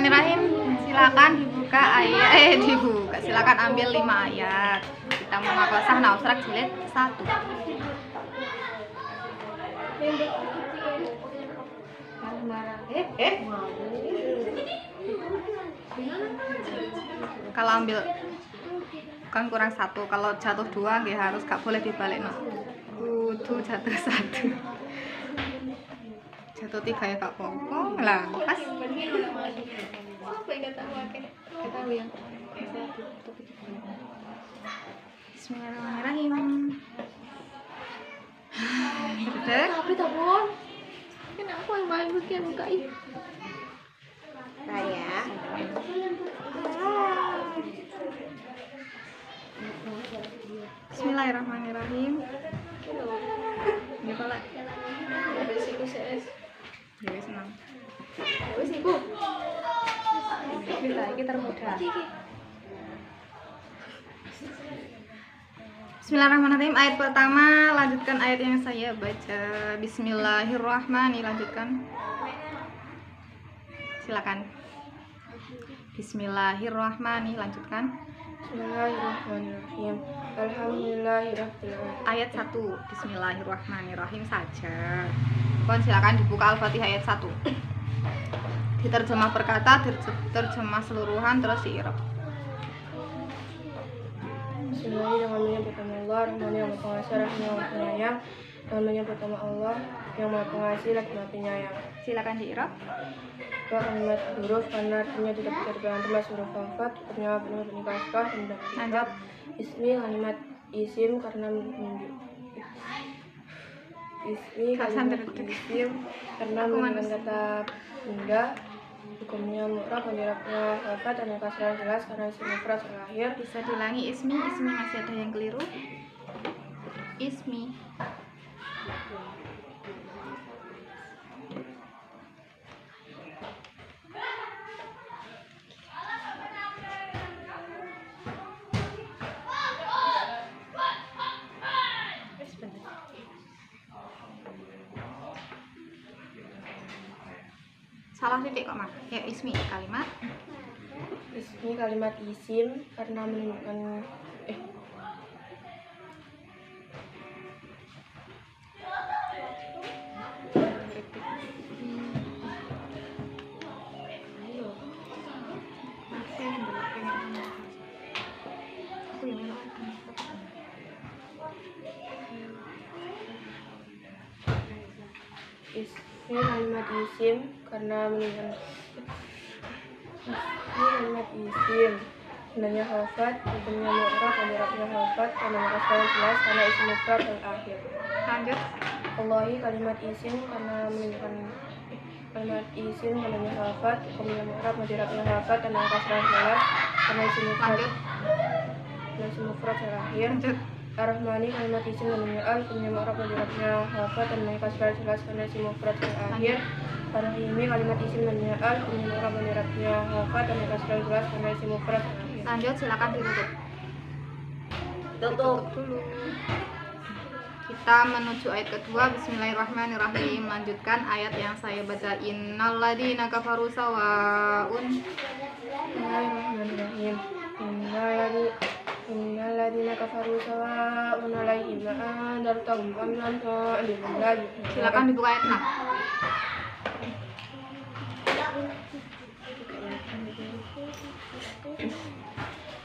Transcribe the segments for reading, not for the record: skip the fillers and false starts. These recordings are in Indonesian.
Bismillahirrahmanirrahim. Silakan silakan ambil 5 ayat. Kita Mumakosah Nausrak jilid 1. Kalau ambil kan kurang 1, kalau jatuh 2 nggih harus gak boleh dibalik, no. Kudu jatuh 1. Jatuh 3 ya gak apa-apa lah, pas. Bismillahirrahmanirrahim. Tapi tak pun. Kenapa yang main bukan bukai? Saya Bismillahirrahmanirrahim. Ini pala. Besiku CS. Ya wis senang. Besiku. Kita iki termuda. Bismillahirrahmanirrahim. Ayat pertama, lanjutkan ayat yang saya baca. Bismillahirrahmanirrahim. Lanjutkan. Silakan. Bismillahirrahmanirrahim. Lanjutkan. Bismillahirrahmanirrahim. Alhamdulillahirabbil alamin. Ayat 1. Bismillahirrahmanirrahim saja. Kon silakan dibuka Al-Fatihah ayat 1. Diterjemah per kata, terjemah seluruhan, terus diirab. Bismillahirrahmanirrahim. Pertama Allah, Rahman yang Maha Pengasih, Rahim yang Maha Penyayang. Namanya pertama Allah yang Maha Pengasih, lagi Maha Penyayang. Silakan diirab. Kalimat huruf karena artinya tidak bisa digantung mas huruf alfat, hukumnya benar benar kasrah dan Lanjut. Ismi kalimat isim karena menggunakan kata benda. Hukumnya mu'rab, penjawabnya alfat dan kasrah jelas karena isim mufrad terakhir. Bisa diulangi ismi masih ada yang keliru. Ismi. Salah titik kok, Mak. Ya, ismi kalimat. Ismi kalimat isim karena menunjukkan Ismi kalimat isim karena menunjukkan kalimat isim sebenarnya hafat, hukumnya mu'rab, penjawabnya hafat karena kasrah jelas karena isim mufrad terakhir. Lanjut. Allahi kalimat isim karena menunjukkan kalimat isim sebenarnya hafat, hukumnya mu'rab, penjawabnya hafat karena kasrah jelas karena isim mufrad terakhir. Lanjut. Ar-Rahmani kalimat isim namanya al, hukumnya mu'rab, penjawabnya hafat dan kasrah jelas karena isim mufrad terakhir. Ar-Rahimi kalimat isim namanya al, hukumnya mu'rab, penjawabnya hafat dan kasrah jelas karena isim mufrad terakhir. Lanjut, silakan ditutup. tutup. Dulu. Kita menuju ayat kedua. Bismillahirrahmanirrahim. Lanjutkan ayat yang saya baca. Innalladzina kafaru sawaun. Bismillahirrahmanirrahim. Innalladzina kafaru sawa'un 'alaihim anzartahum am lam tunzirhum la yu'minun. Silakan dibuka ayat 6.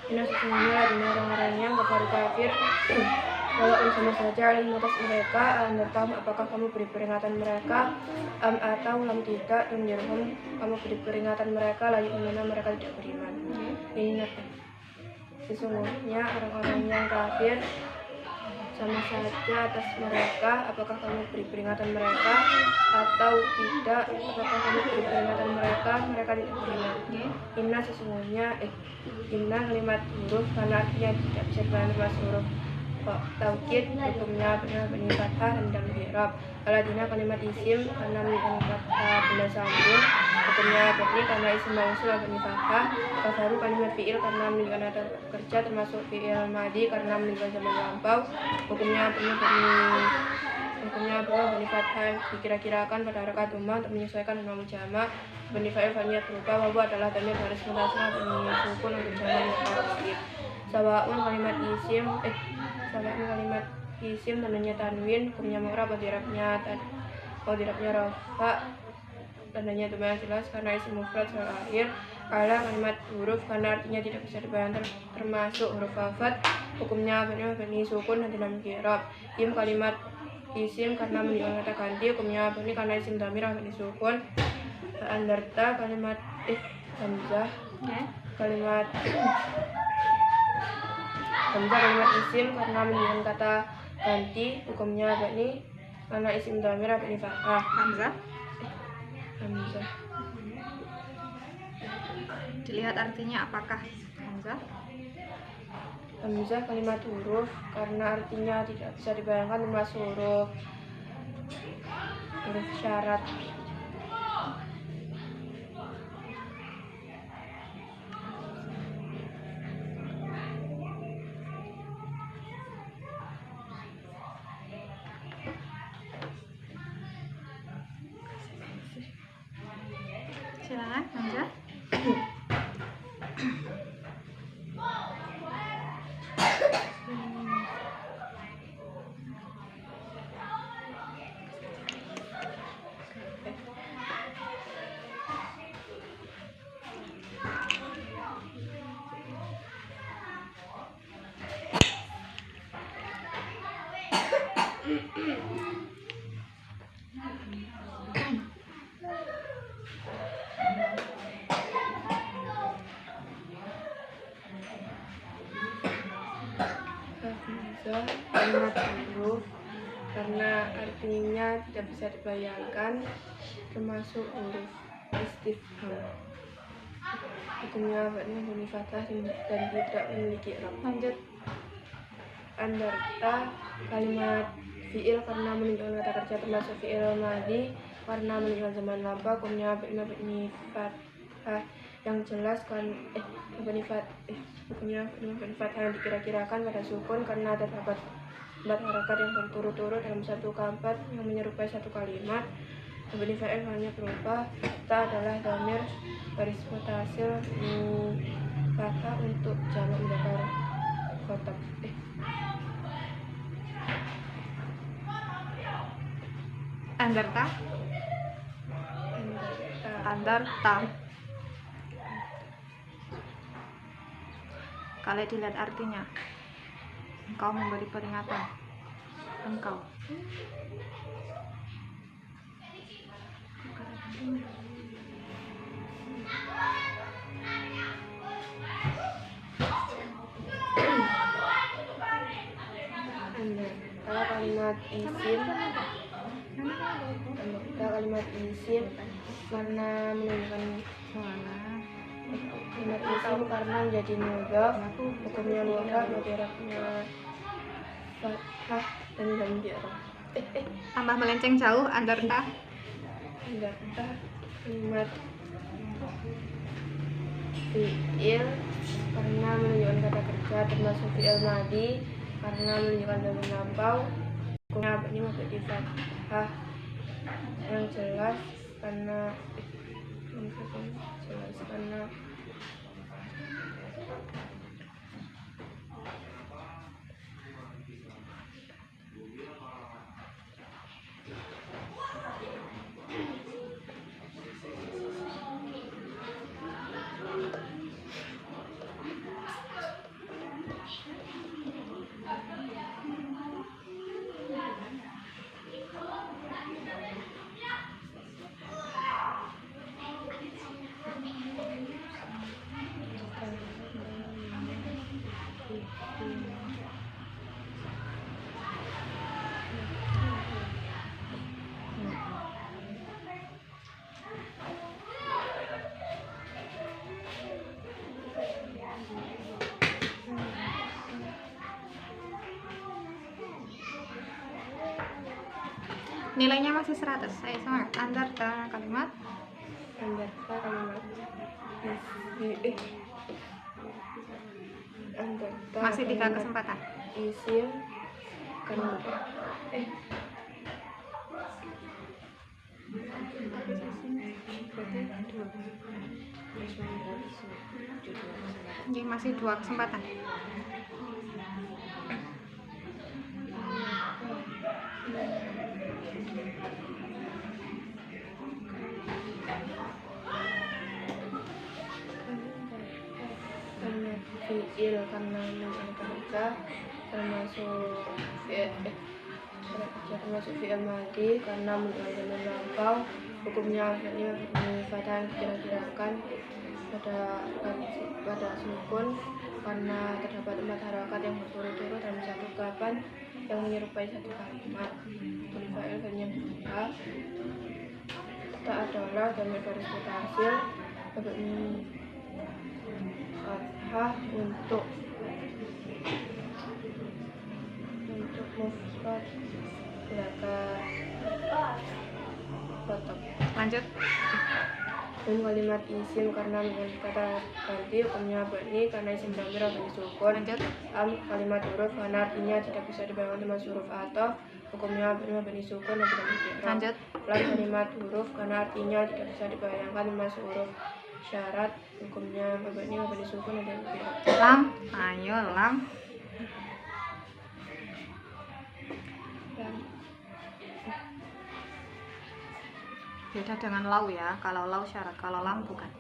Inna sesungguhnya ladina orang-orang yang kafir walaupun sama saja alim atas mereka anzartahum apakah kamu beri peringatan mereka atau lam tidak tunzirhum kamu beri peringatan mereka la yu'minun mereka tidak beriman. Ingat sesungguhnya orang-orang yang kafir sama saja atas mereka apakah kamu beri peringatan mereka atau tidak apakah kamu beri peringatan mereka tidak beriman. Inna sesungguhnya inna kalimat huruf karena artinya tidak bisa diganti mas huruf taukid, hukumnya benar benih fathah dan dalam i'rab. Aladina kalimat isim karena menunjukkan kata benda sambung, hukumnya benih karena isim mausul benih fathah. Kafaru kalimat fi'il karena menunjukkan kata kerja termasuk fi'il madi karena menunjukkan zaman lampau, hukumnya benih Hukumnya bahwa bani fathah dikira-kirakan pada harakat domah untuk menyesuaikan dengan jamak. Bani fa'il faniyah berupa wawu adalah damir baris mutasal bani sukun untuk jamak yang terkait. Sawaun kalimat isim tandanya tanwin, hukumnya mu'rab dirabnya rafa, tandanya domah jelas karena isim mufrad soal akhir. Ala kalimat huruf karena artinya tidak bisa dibayangkan termasuk huruf hafat, hukumnya bani sukun dan dalam kirab. Im kalimat isim karena menunjukkan kata ganti, hukumnya bani karena isim damir bani sukun. Andarta kalimat hamzah kalimat isim karena menunjukkan kata ganti, hukumnya bani karena isim damir bani fathah. Hamzah dilihat artinya apakah Hamzah kalimat huruf karena artinya tidak bisa dibayangkan termasuk huruf syarat. Silakan Hamzah. Kalimat huruf karena artinya tidak bisa dibayangkan termasuk huruf istifham, hukumnya bani fathah dan tidak memiliki i'rab. Lanjut. Andarta kalimat fi'il karena menunjukkan kata kerja termasuk fi'il madhi karena menunjukkan zaman lampau, hukumnya bani fathah yang jelas kan hukumnya bani fathah yang dikira-kirakan pada sukun karena terdapat 4 harakat yang berturut-turut dalam satu kalimat yang menyerupai satu kalimat. Bani fa'il hanya berupa ta adalah damir baris mutasil fathah untuk jamak mudzakkar khotab. Andarta. Kalau dilihat artinya, engkau memberi peringatan. Engkau. Kalimat isim karena menunjukkan kalimat isim karena menjadi mudhaf, hukumnya mudhaf i'rabnya fathah dan dalam i'rab. Tambah melenceng jauh. Andarta kalimat fi'il karena menunjukkan kata kerja termasuk fi'il madhi karena menunjukkan zaman lampau, hukumnya bani mubtadi fathah yang jelas karena nilainya masih 100. Saya semangat. Andarta kalimat Andarta masih 3 kesempatan. isim karena Berarti dua. Terus main berarti dua kesempatan. Ini masih 2 kesempatan. Kalimat fi'il karena menjadikan kerja termasuk fi'il madi karena mengulangi lampau. Hukumnya ini fathah yang dikira-kirakan pada sukun karena terdapat 4 harakat yang berturut-turut dalam satu ungkapan yang menyerupai satu kalimat. Fa'il dan yang kedua tak adalah damir garis mutasil fathah untuk mufrad belakang kotak. Lanjut. Dan kalimat isim karena mengandung kata ganti. Hukumnya bani karena isim damir atau sukun. Lanjut. Kalimat huruf karena artinya tidak bisa dibayangkan dengan huruf atau. Hukumnya bani sukun dan tidak dibayangkan. Lanjut. Lam kalimat huruf karena artinya tidak bisa dibayangkan dengan huruf syarat. Hukumnya bani sukun dan tidak dibayangkan. Lam, ayo lam. Beda dengan lau ya. Kalau lau syarat, kalau lam bukan.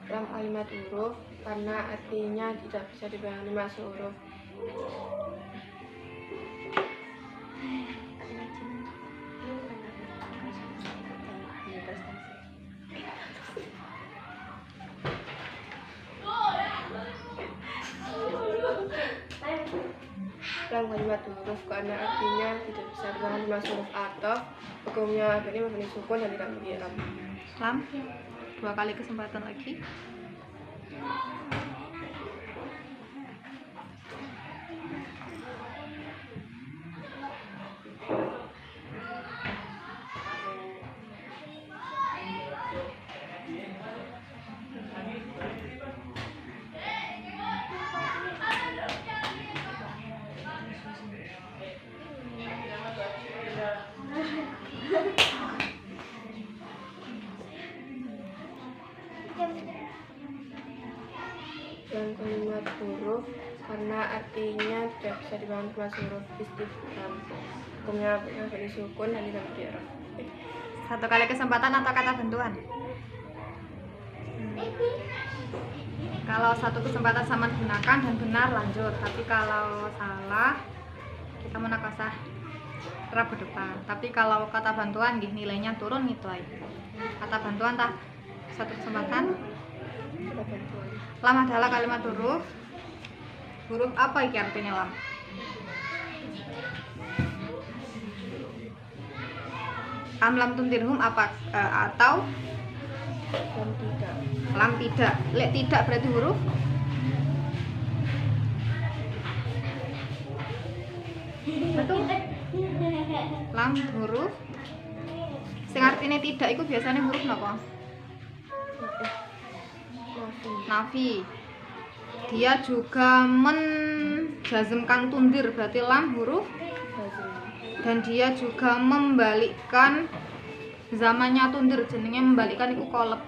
Lam kalimat huruf karena artinya tidak bisa dibayangkan dengan huruf. Lam kalimat huruf karena artinya tidak bisa dibayangkan dengan huruf atau. Hukumnya ini mabni sukun dan tidak bergerak. Lam, 2 kali kesempatan lagi. Dan kalimat huruf karena artinya tidak bisa dibangun dengan huruf istifham. Hukumnya beri sukun dan tidak bergerak. 1 kali kesempatan atau kata bantuan? Kalau 1 kesempatan sama gunakan dan benar lanjut. Tapi kalau salah kita menakasah rabu depan. Tapi kalau kata bantuan nilainya turun gitu aja. Kata bantuan tak 1 kesempatan. Kata bantuan. Lam adalah kalimat huruf. Huruf apa iki artinya lam? Lam tuntirhum apa atau Dan tidak. lam tidak. Lek tidak berarti huruf. Betul. Lam huruf. Sing artine tidak itu biasanya huruf napa? Nafi. Dia juga menjazmkan tundir berarti lam huruf. Dan dia juga membalikkan zamannya tundir jenenge membalikkan itu kolab.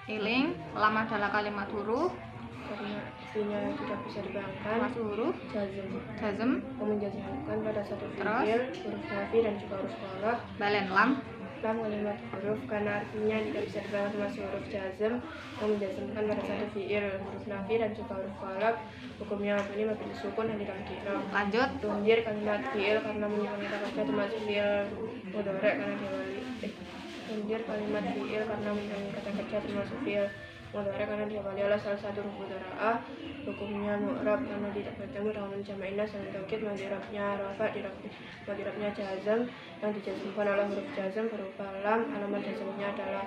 Eling, lam adalah kalimat huruf Karena artinya tidak bisa dibayangkan. masuk huruf jazm Menjazmkan pada satu Terus? fi'il, huruf nafi dan juga huruf kolab. balen lam. Lam kalimat huruf karena artinya tidak bisa dibayangkan dengan huruf jazm. Menjazmkan pada satu fi'il, huruf nafi dan juga huruf kolab. Hukumnya ini mabni sukun dan tidak bergerak. Lanjut. Tunjir kalimat fi'il karena menyebutkan kata kerja termasuk fi'il mudhari' karena diwali. Tunjir kalimat fi'il karena menyebutkan kata kerja termasuk fi'il mudhari' karena diwali oleh salah satu huruf mudhara'ah. Hukumnya mu'rab karena tidak bertemu dengan jama'inah dan taukid. Madirabnya rafa, madirabnya jazm yang dijazmkan oleh huruf jazm berupa lam. Alamat jazmnya adalah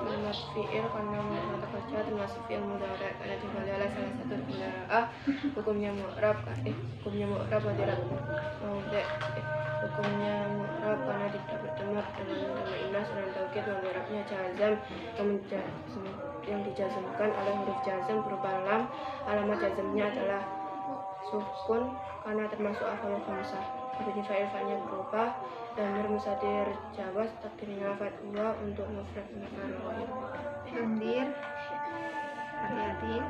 Kalimat fi'il karena kata kerja termasuk fi'il mudhari' karena digali oleh salah satu pembelaan hukumnya mu'rab wadirat maudhi' hukumnya mu'rab karena tidak bertemu dengan mutmainnah dan taukid wadiratnya jazam yang dijazmkan oleh huruf jazam berupa lam. Alamat jazmnya adalah sukun karena termasuk af'al khamsah. Mabni fa'il fa'ilnya berupa dhamir mustatir jawaz takdirnya lafadz huwa untuk mufrad muzakkar ghaib. Tundir, hati-hati.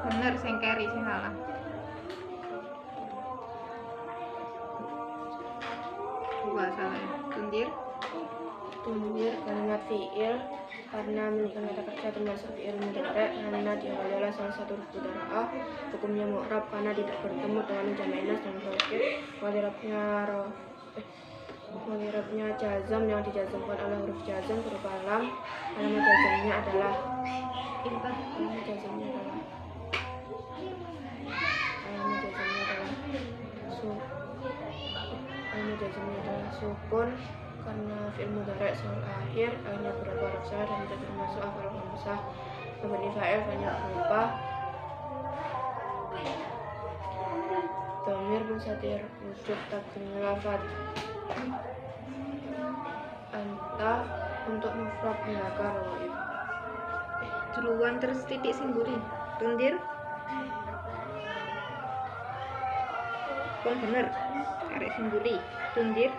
Bener sing keri sing salah. Dua salah. Tundir. Tundir kalimat fi'il karena menikah kata kerja termasuk fi'il mudhari' karena diawali oleh salah satu huruf mudhari'ah. Hukumnya mu'rab karena tidak bertemu dengan jam'inas dan taukid. Walirabnya jazam yang dijazmkan oleh huruf jazam berupa lam. Alamat jazmnya adalah sukun karena fi'il mudhari' soal akhir hanya berupa raf'ah dan tidak termasuk af'al khamsah. Mabni fa'il hanya berupa dhamir mustatir wujud takdirnya lafadz anta untuk mufrad muzakkar ghaib. Duluan terus titik singguri. Tundir. Pun bener. Tarik singguri. Tundir.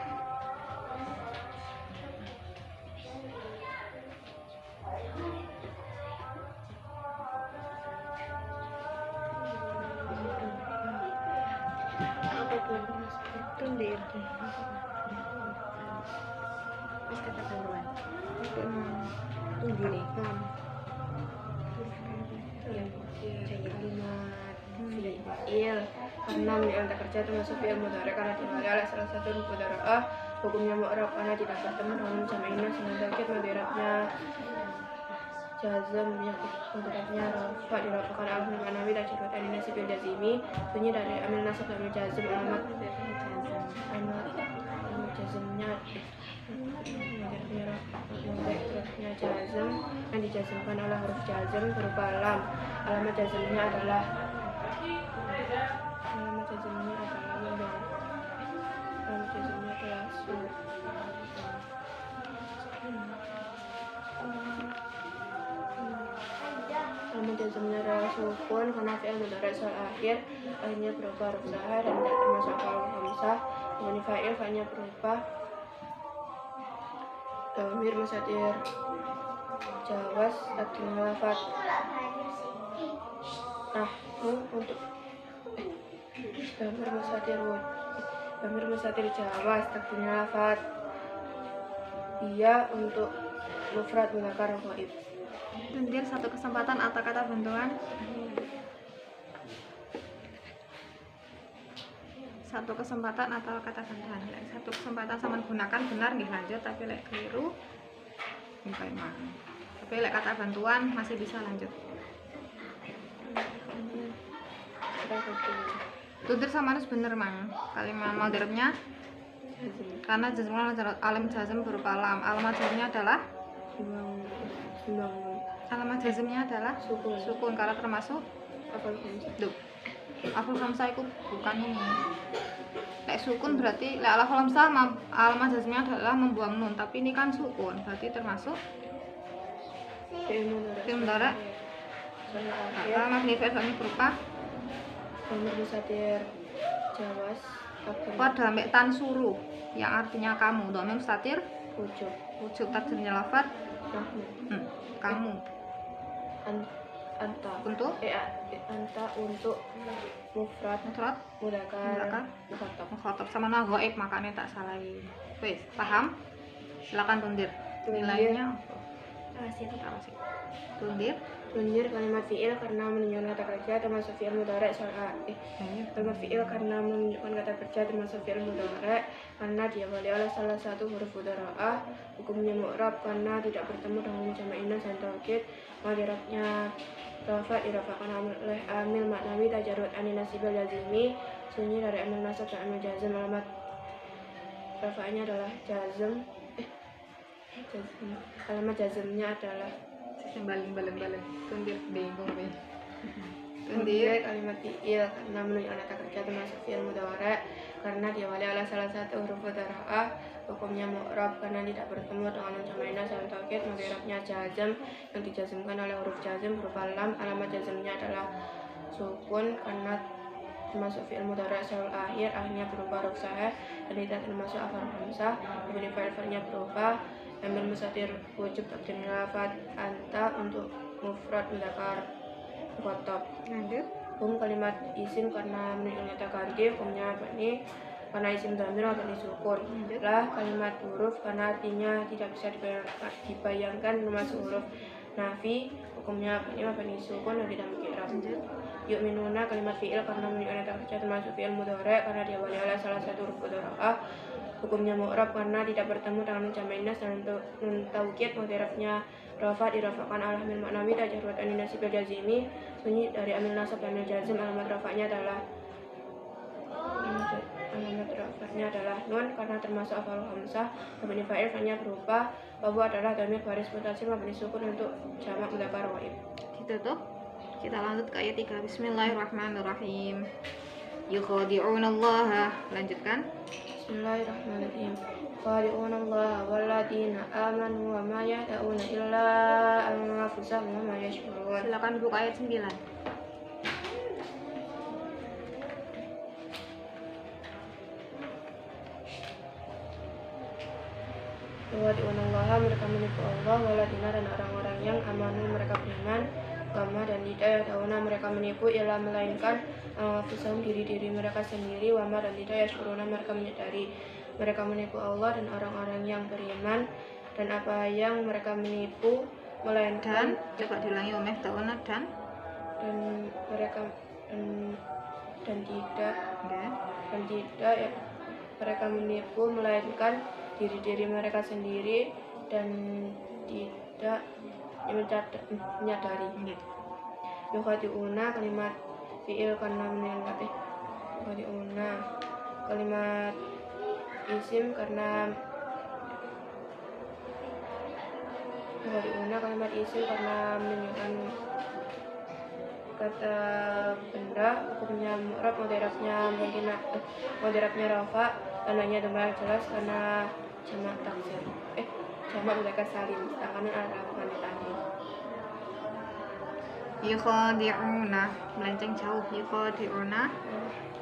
Tundir. Wis kata duluan. Tundir nih. Kalimat fi'il karena menikah kerja termasuk fi'il mudhari' karena diawali oleh salah satu huruf mudhari'ah. Hukumnya mu'rab karena tidak bertemu dengan jam'inas dan taukid. Mudhari'nya jazam yang mudhari'nya rafa' dirafa'kan alif lam anawi dan syarut alinasi bil jazimi. Bunyi dari amil nasab dan jazam alamat jazamnya mudhari'nya jazam yang dijazmkan oleh huruf jazam berupa lam. Alamat jazmnya adalah sukun karena fi'il mudhari' soal akhir akhirnya berupa huruf zahar dan tidak termasuk af'al khamsah. Mabni fa'il fa'ilnya berupa dhamir mustatir jawaz takdirnya lafadz untuk dhamir mustatir jawaz takdirnya lafadz dia untuk mufrad muzakkar ghaib. Tundir satu kesempatan atau kata bantuan. Satu kesempatan atau kata bantuan. Satu kesempatan sama gunakan benar nggih lanjut, tapi lek keliru bukan mah. Tapi lek kata bantuan masih bisa lanjut. Tundir sama harus bener mang. Kalimat mudhari'nya karena jazmul alim jazm berupa lam. Alamat jazmnya adalah sukun karena termasuk af'al khamsah. Af'al khamsah itu bukan ini. Lek sukun berarti lek af'al khamsah alamat jazmnya adalah membuang nun, tapi ini kan sukun berarti termasuk Fi'il mudhari' alamat fi'il ini berupa dhamir mustatir jawaz pada ambek tan suruh yang artinya kamu. Dhamir mustatir wujud takdirnya lafadz kamu. Anta Untuk mufrad mudzakkar mukhatab sama na ghaib, makanya tak salahin. Wes, paham? Silakan tundir. Nilainya Asih. tundir. Sunyi kalimat fi'il karena menunjukkan kata kerja termasuk fi'il mudhari' kalimat fi'il karena menunjukkan kata kerja termasuk fi'il mudhari' karena diawali oleh salah satu huruf mudhara'ah. Hukumnya mu'rab karena tidak bertemu dengan jamak inas dan taukid. Madirabnya rafa dirafa'kan oleh amil maknawi tajarrud ani nasibil lazimi. Sunyi dari amil nasab dan amil jazm. Alamat rafa'nya adalah jazm. Alamat jazmnya adalah balen tundir bingung nih. tundir kalimat fi'il karena menunjukkan kata kerja termasuk fi'il mudhari' karena diawali oleh salah satu huruf mudhara'ah. Hukumnya mu'rab karena tidak bertemu dengan jamak inas dan taukid. Madirabnya jazm yang dijazmkan oleh huruf jazm berupa lam. Alamat jazmnya adalah sukun karena termasuk fi'il mudhari' sahul akhir, akhirnya berupa huruf sahih dan tidak termasuk afal hamzah. Kemudian fa'il-fa'ilnya berupa amil mustatir wujub takdir lafaz anta untuk mufrad mudzakkar mukhatab. Lanjut. Hukum kalimat isim karena menunjukkan kata ganti. Hukumnya bani karena isim dhamir atau disukun. Lah kalimat huruf karena artinya tidak bisa dibayangkan termasuk huruf nafi. Hukumnya bani sukun dan tidak mengkirab. Yu'minuna kalimat fi'il karena menunjukkan kata kerja termasuk fi'il mudhari' karena diawali oleh salah satu huruf mudhara'ah. Hukumnya mu'rab karena tidak bertemu dengan jamak inas dan nun taukid. Madirabnya rafa dirafa'kan ala amil maknawi tajarrud ani nasibil jazimi. Sunyi dari amil nasab dan amil jazm. Alamat rafa'nya adalah nun karena termasuk afal hamzah. Mabni fa'il fa'ilnya berupa wawu adalah dhamir baris mutasil mabni sukun untuk jamak mudzakkar ghaib. Ditutup. Kita lanjut ke ayat 3. Bismillahirrahmanirrahim. Yukhadi'unallaha. Lanjutkan. Bismillahirrahmanirrahim. Khadi'unallaha walladzina amanu wa ma yahda'una illa anfusahum wa ma yash'urun. Silakan buka ayat 9. Khadi'unallaha mereka menipu Allah walladzina dan orang-orang yang amanu mereka beriman wama dan tidak yahda'una mereka menipu ialah melainkan anfusahum diri-diri mereka sendiri wama dan tidak yash'uruna mereka menyadari mereka menipu Allah dan orang-orang yang beriman dan apa yang mereka menipu melainkan Coba diulangi Umeh ta'una dan mereka dan tidak ya mereka menipu melainkan diri-diri mereka sendiri dan tidak menyadari. Yukhadi'una kalimat fi'il karena menyengat yukhadi'una kalimat isim karena yukhadi'una kalimat isim karena menunjukkan kata benda. Hukumnya mu'rab madirabnya rafa tandanya dhamir jelas karena jamak taksir jamak mudzakkar salim sedangkan adalah bukan ditandai. Yukhadi'una melenceng jauh. Yukhadi'una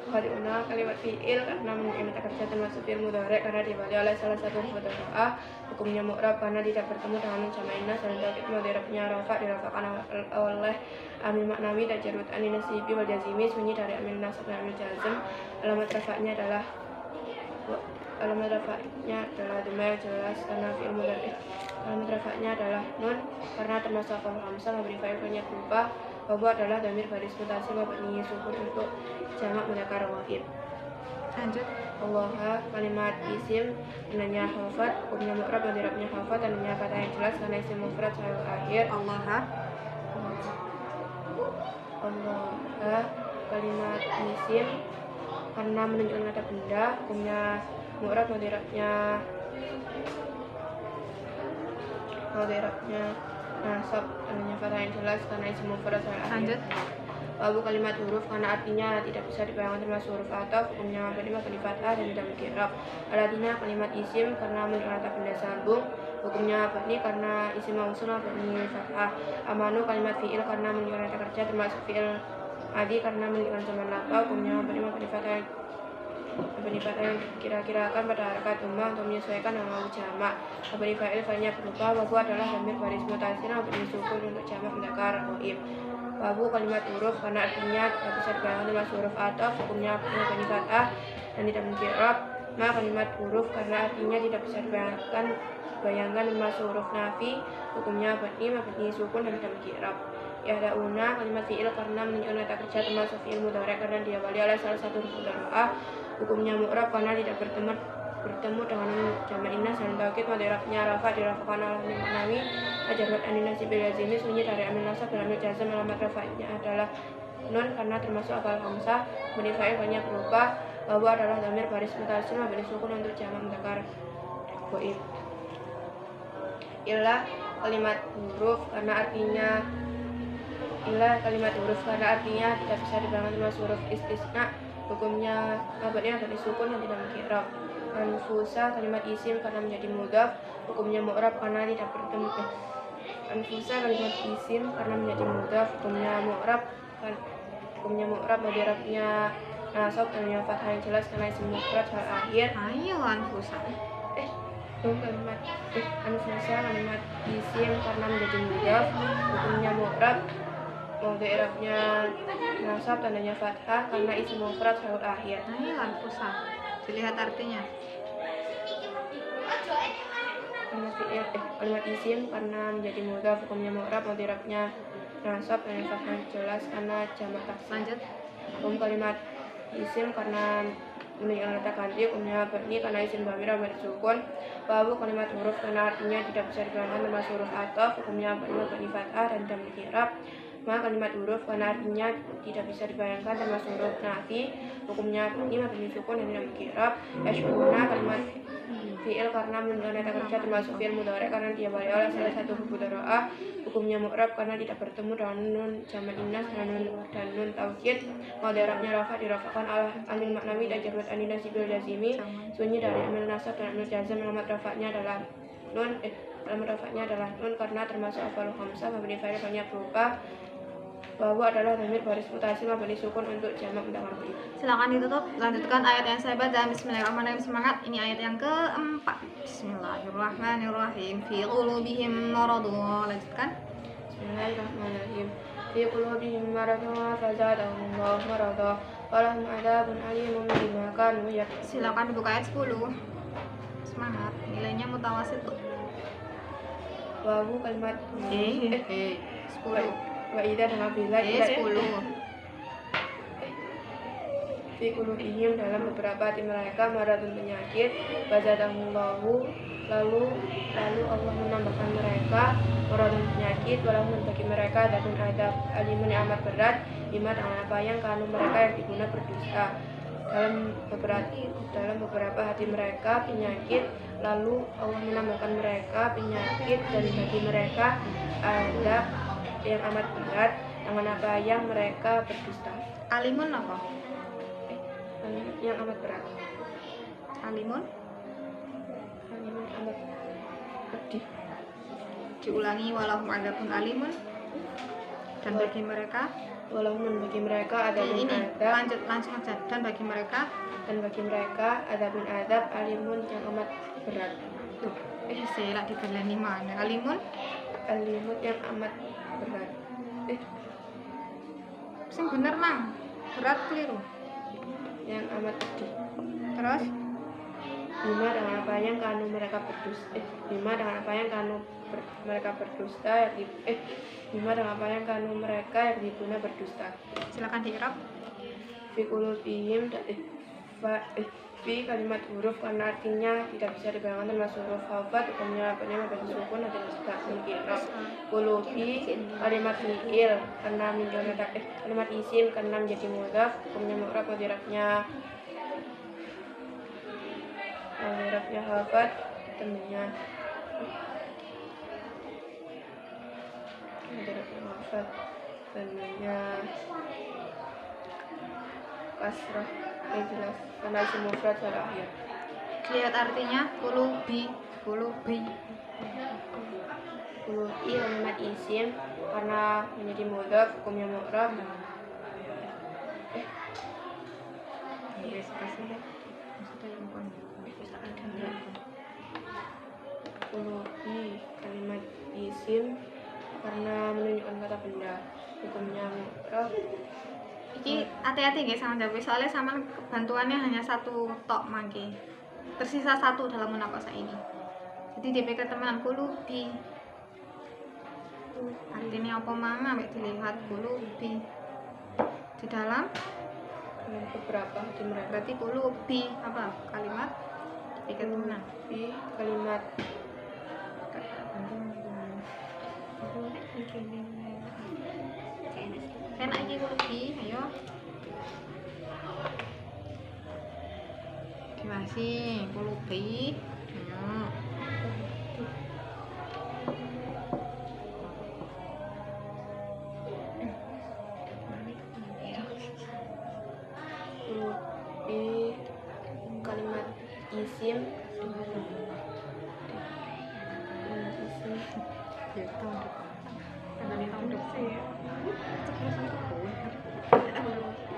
Kalimat fi'il karena menunjukkan kata kerja termasuk fi'il mudhari' karena diawali oleh salah satu huruf mudhara'ah. Hukumnya mu'rab karena tidak bertemu dengan jamak inas dan taukid. Madirabnya rafa dirafa'kan oleh amil maknawi tajarrud ani nasibi wal jazimi. Sunyi dari amil nasab dan amil jazm. Alamat rafa'nya adalah dhamir jelas karena fi'il mudhari'. Alamat rafa'nya adalah nun karena termasuk afal hamzah. Mabni fa'ilnya berupa wawu adalah dhamir baris mutasil mabni sukun untuk jamak mudzakkar ghaib. Lanjut. Allah kalimat isim tandanya hafat. Hukumnya mu'rab madirabnya hafat tandanya kata yang jelas karena isim mufrad sahul akhir. Allah kalimat isim karena menunjukkan kata benda. Hukumnya mu'rab madirabnya nasab tandanya kata yang jelas karena isim mufrad sahul akhir. Lanjut. Wawu kalimat huruf karena artinya tidak bisa dibayangkan termasuk huruf ataf. Hukumnya mabni fathah dan tidak mengkirab. Alladzina kalimat isim karena menunjukkan kata benda sambung. Hukumnya bani karena isim mausul mabni fathah. Amanu kalimat fi'il karena menunjukkan kata kerja termasuk fi'il adi karena menunjukkan zaman lampau. Hukumnya mabni fathah yang kira-kirakan pada harakat umma untuk menyesuaikan nama jamak. Mabni fa'ilnya berupa wawu adalah dhamir baris mutasil mabni sukun untuk jamak mudzakkar ghaib. Wawu kalimat huruf karena artinya tidak bisa dibayangkan termasuk huruf ataf. Hukumnya mabni fathah dan tidak mengkirab. Ma kalimat huruf karena artinya tidak bisa dibayangkan termasuk huruf nafi. Hukumnya mabni sukun dan tidak mengkirab. Yahdauna kalimat fi'il karena menunjukkan kata kerja termasuk fi'il mudhari karena diawali oleh salah satu huruf mudhari'ah. Hukumnya mu'rab karena tidak bertemu dengan jamak inas dan taukid. Mudhari'nya rafa dirafa'kan ala min ma'nawi ajabat aninasi bilazimi sunyi dari amin nasab dan amil jazam. Alamat rafa'nya adalah nun karena termasuk afal khamsah. Bani fa'il banyak berupa bahwa adalah dhamir baris mutasil mabni sukun untuk jamak mudzakkar goib. Ilah kalimat huruf karena artinya tidak bisa dibangun termasuk huruf istisna. Hukumnya mabni bani sukun yang tidak mengki'rab. Anfusa kalimat isim karena menjadi mudhaf. Hukumnya mu'rab karena tidak bertemu. Anfusa kalimat isim karena menjadi mudhaf. Hukumnya mu'rab mudhari'nya nasab dan yang fathah yang jelas karena isim mufrad hal akhir. Ayo anfusa. Anfusa kalimat isim karena menjadi mudhaf. Hukumnya mu'rab mudhari'nya nasab tandanya fathah karena isim mufrad hal akhir. Ayo anfusa. Dilihat artinya. Kalimat isim karena menjadi mudhaf. Hukumnya mu'rab mudhari'nya nasab dan yang fathah yang jelas karena jamak taksir. Lanjut. Hukum kalimat isim karena menunjukkan kata ganti. Hukumnya berni karena isim dhamir bani sukun. Wawu kalimat huruf karena artinya tidak bisa dibayangkan termasuk huruf ataf. Hukumnya bani fathah dan tidak mengki'rab. Ma kalimat huruf karena artinya tidak bisa dibayangkan termasuk huruf nafi. Hukumnya bani mabni sukun dan tidak mengki'rab. Yashkuruna kalimat fi'il karena menunjukkan kata kerja termasuk fi'il mudhari karena diawali oleh salah satu huruf mudhari'ah. Hukumnya mu'rab karena tidak bertemu dengan nun jamak inas dan nun taukid. Mudhari'nya rafa dirafa'kan ala amil maknawi dan jarwat aninasi bil jazimi sunyi dari amil nasab dan amil jazam. Alamat rafa'nya adalah nun karena termasuk afal khamsah. Mabni fa'il banyak berupa bahwa adalah dhamir baris mutasil mabni sukun untuk jamak mudzakkar. Silakan ditutup. Lanjutkan ayat yang saya baca. Bismillahirrahmanirrahim. Semangat. Ini ayat yang keempat. Bismillahirrahmanirrahim. Fi qulubihim maradun. Lanjutkan. Bismillahirrahmanirrahim. Fi qulubihim maradun fazadahumullahu maradan wa lahum adzabun alimun bima kanu yaksibun. Silakan dibuka ayat 10. Semangat. Nilainya mutawasit. Wawu kalimat 10. wa idza dengan bila 10. Fi qulubihim dalam beberapa hati mereka maradun penyakit. Fazadahumullahu lalu Allah menambahkan mereka maradun penyakit. Walaupun bagi mereka adabun adab alimun yang amat berat bima dengan apa yang kanu mereka yang diguna berdusta. Dalam beberapa hati mereka penyakit, lalu Allah menambahkan mereka penyakit, dan bagi mereka adab yang amat berat dengan apa yang mereka berdusta. Alimun apa? Yang amat berat. Alimun amat pedih. Diulangi. Walahum adzabun alimun. Dan bagi mereka adabun adab. Lanjut aja. Dan bagi mereka adabun adab alimun yang amat berat. Saya lah dibaleni mana? Alimun yang amat berat. Sing bener mang. Berat keliru. Yang amat pedih. Terus bima dengan apa yang kanu mereka berdusta. Bima dengan apa yang kanu mereka berdusta. Bima dengan apa yang kanu mereka yang diguna berdusta. Silakan diirab. Fi qulubihim fi kalimat huruf karena artinya tidak bisa dibayangkan termasuk huruf khafat. Hukumnya bagi sukun dan tidak mengki'rab. Qulubi kalimat fi'il karena menjadi kalimat isim karena menjadi mudhaf. Hukumnya mu'rab mudhari'nya khafat tandanya kasrah jelas karena isim mufrad pada akhir. Lihat artinya qulubi kalimat isim karena menjadi mudhaf. Hukumnya mu'rab. Qulubi kalimat isim karena menunjukkan kata benda. Hukumnya mu'rab. Iki hati-hati guys sama jawab soalnya sama bantuannya hanya satu tok mangke. Tersisa satu dalam munakosah ini. Jadi DPK teman qulubi. Artinya apa mang ambek dilihat kulubi di dalam beberapa hati mereka. berarti kulubi apa kalimat pikir tenan Di kalimat enak iki kulubi ayo dimasi kulubi di kalimat isim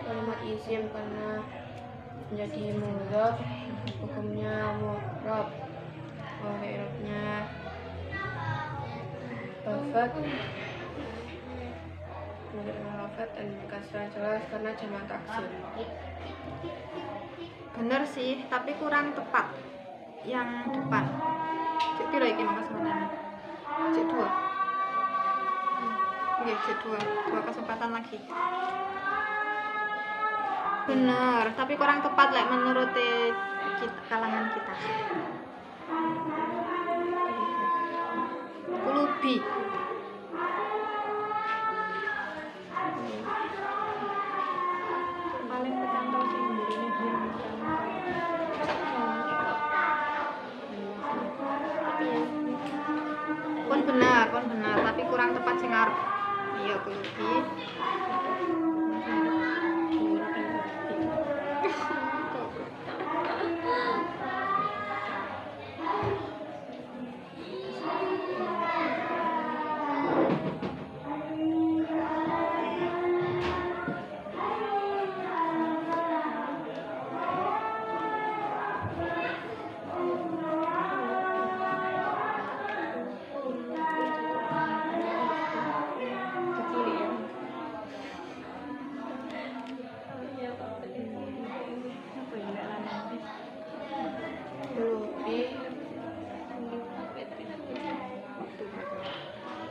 kalimat isim karena menjadi mudhaf hukumnya mu'rab i'rabnya lafat lafat dan kasrah jelas karena jamak taksir. bener sih tapi kurang tepat yang depan cek piro iki maka sebenarnya cek dua cek dua kesempatan lagi bener tapi kurang tepat like, menurut kita, kalangan kita kulubi paling kecantol sih pun benar tapi kurang tepat sing arep iya kulubi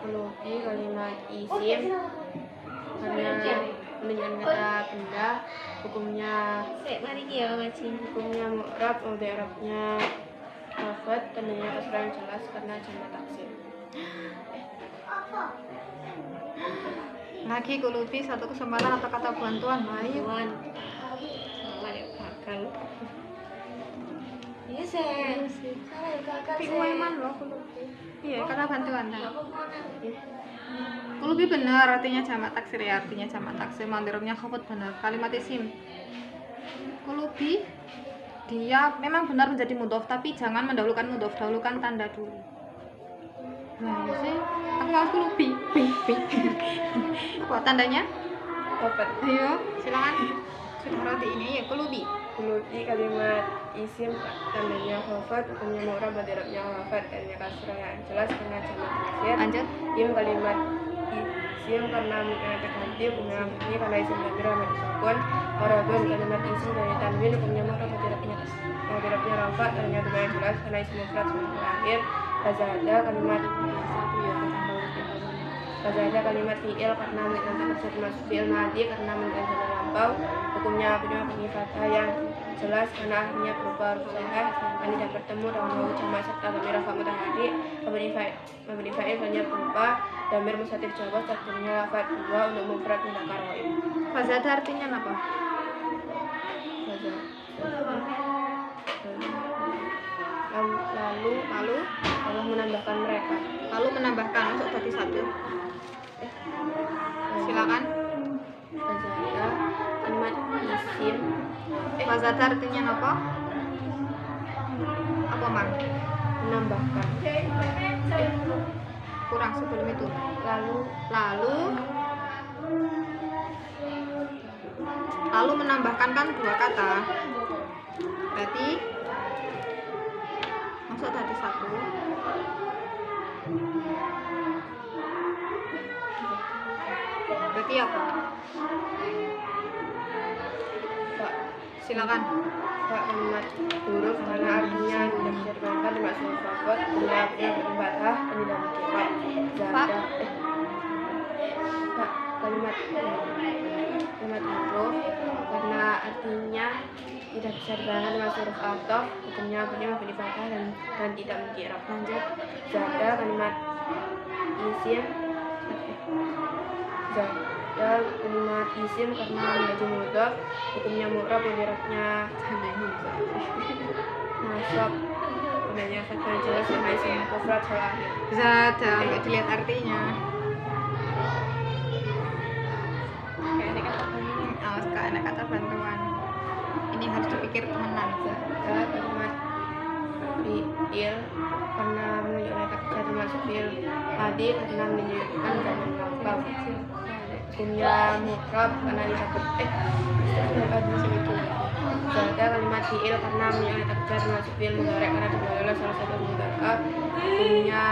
kulubi kalimat isim karena dengan kata benda hukumnya mu'rab i'rabnya lafat tandanya kasrah yang jelas karena jamak taksir. lagi kulubi satu kesempatan atau kata bantuan ayo tapi ueman loh kulubi iya kata bantuan kan kulubi benar artinya jamak taksir ya artinya jamak taksir mandirumnya khafat benar kalimat isim kulubi dia memang benar menjadi mudhof tapi jangan mendahulukan mudhof dahulukan tanda dulu nah sih aku harus kulubi apa tandanya Lafat ayo silakan sudah roti ini ya kulubi kulubi kalimat isim tandanya lafat hukumnya mu'rab i'rabnya lafat tandanya kasrah yang jelas karena jamak taksir. lanjut Im kalimat isim karena menggunakan takdir hukumnya mabni karena isim dhamir sama disukun. Waradun kalimat isim dari tanwin hukumnya mu'rab i'rabnya lafat tandanya dhamir jelas karena isim mufrad sebelum terakhir. Fazada kalimat fi'il karena menggunakan takdir termasuk fi'il madi karena menggunakan zaman lampau hukumnya punya fathah yang jelas karena akhirnya berupa huruf sahih dan tidak bertemu dengan wawu jamak serta dhamir rafa mutahari. Mabni fa'il hanya berupa dhamir mustatir jawab takdirnya lafaz dua untuk mufrad mudzakkar ghaib. fazada artinya apa lalu menambahkan mereka. lalu menambahkan untuk tadi satu silakan Fazada kalimat isim fazada artinya apa mang menambahkan kurang sebelum itu lalu menambahkan kan dua kata berarti masuk tadi satu berarti apa silakan kalimat huruf karena artinya tidak bisa dimainkan dimaksud fakot punya fathah dan tidak mungkin zada kalimat huruf karena artinya tidak bisa dibayangkan dengan huruf ataf, hukumnya mabni fathah dan tidak memiliki i'rab. Lanjut. Zada kalimat isim karena menjadi mudhaf, hukumnya mu'rab yang i'rabnya nasab adanya fathah jelas karena isim mufrad soal akhir. Zada, nggak dilihat artinya. Kayak kata bantuan. Ini harus dipikir temenan. Zada kalimat fi'il karena menunjukkan takdir termasuk fi'il madi karena menunjukkan zaman wakaf. Hukumnya mu'rab karena Zada kalimat fi'il karena menunjukkan takdir termasuk fi'il mudhari karena didahului salah satu mudhari. Hukumnya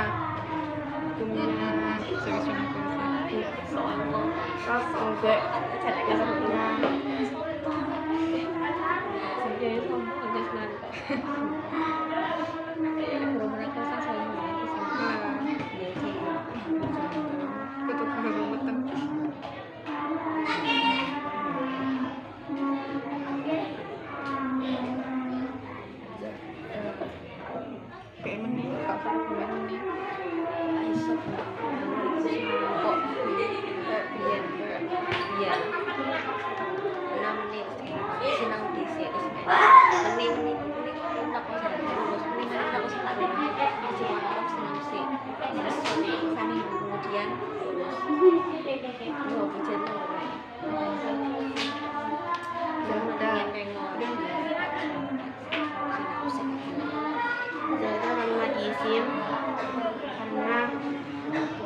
isim karena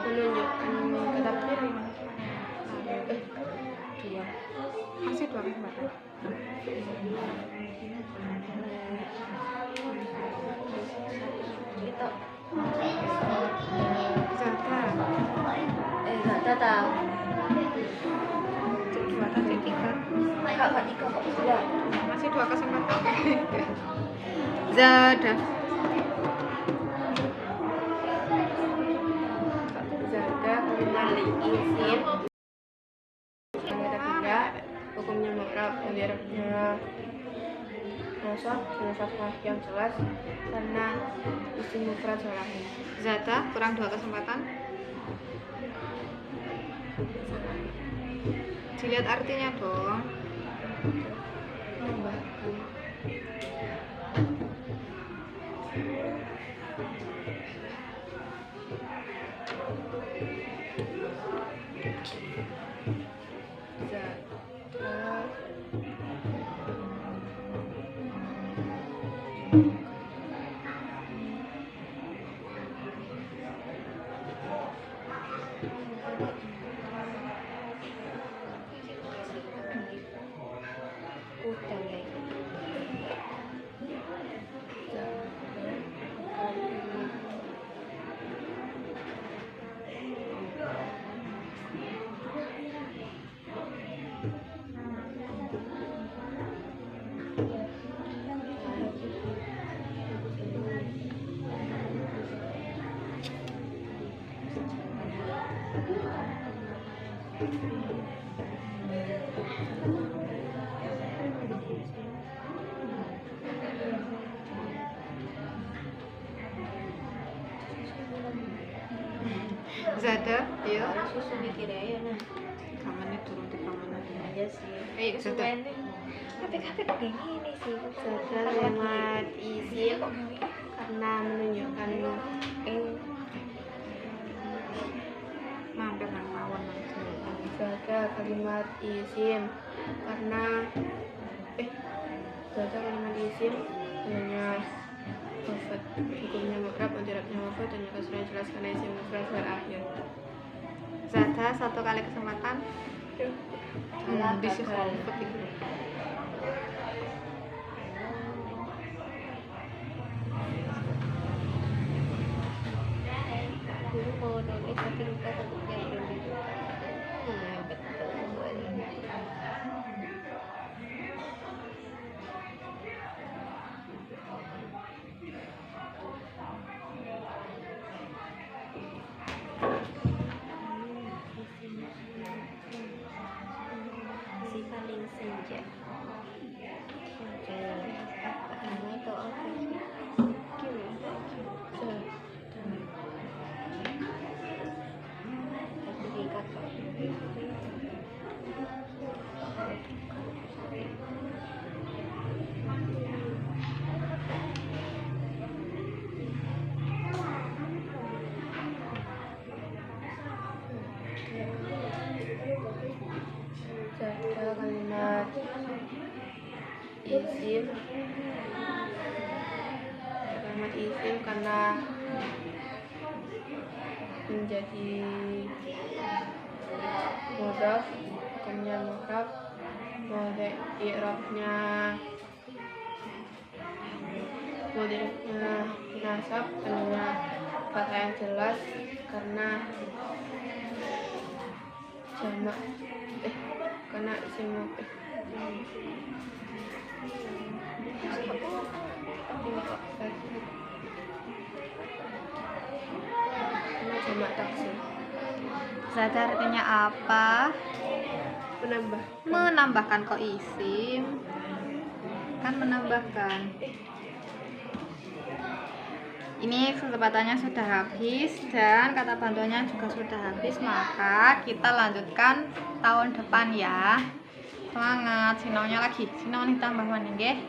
menunjukkan ketakdir Masih dua kesempatan. Zada tahu Dua atau tiga? Kak tiga kok sudah Masih dua kesempatan. Zada. Kalimat isim yang ketiga hukumnya mu'rab yang i'rabnya nasab dengan fathah yang jelas karena isim mufrad soal akhir. Zada, kurang dua kesempatan. Dilihat artinya dong. Zada, iya. Susu mikir ya nah. Kamarnya turun di kamar Aja sih. Ayo, Zada. Tapi kok kayak gini sih. Zada kalimat isim karena menunjukkan mampir nang mawon nanti. Zada kalimat isim karena Zada kalimat isim hanya wafat hukumnya mukrab i'rabnya wafat dan kasrah jelas karena isim mufrad akhir. Zada, satu kali kesempatan. Di sini wafat itu. Dulu kalau nulis tapi lupa bentuknya belum dibuka. Betul. senja. Ini itu apa sih? Sertifikat. Ada kalimat isim. Kalimat isim karena menjadi mudhaf, bukannya mudhaf. Mode i'rabnya nasab karena fathah yang jelas karena jamak karena isim karena jamak taksir. Zada artinya apa? Menambah. Menambahkan. Kok isim? Kan menambahkan. Ini kesempatannya sudah habis dan kata bantuannya juga sudah habis, maka kita lanjutkan tahun depan ya. Semangat, sinaunya lagi. Sinau nih tambah mana nggih?